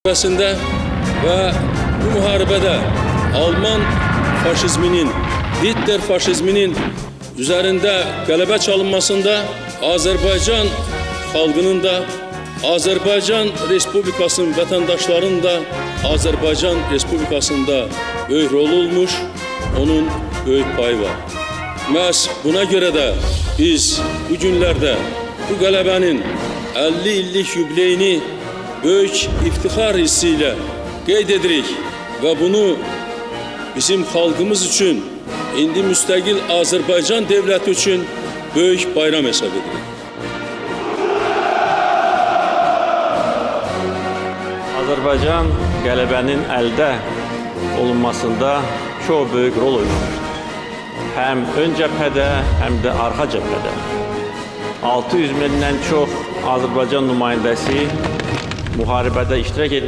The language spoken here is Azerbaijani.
Müharibəsində və bu müharibədə Alman faşizminin, Hitler faşizminin üzərində qələbə çalınmasında Azərbaycan xalqının da, Azərbaycan Respublikasının vətəndaşlarının da Azərbaycan Respublikasında böyük rol olmuş, onun böyük payı var. Məhz buna görə də biz bu günlərdə bu qələbənin 50 illik yubileyini böyük iftixar hissi ilə qeyd edirik və bunu bizim xalqımız üçün, indi müstəqil Azərbaycan dövləti üçün böyük bayram hesab edirik. Azərbaycan qələbənin əldə olunmasında çox böyük rol oynamışdır. Həm ön cəbhədə, həm də arxa cəbhədə. 600 mindən çox Azərbaycan nümayəndəsi müharibədə iştirak etmiş.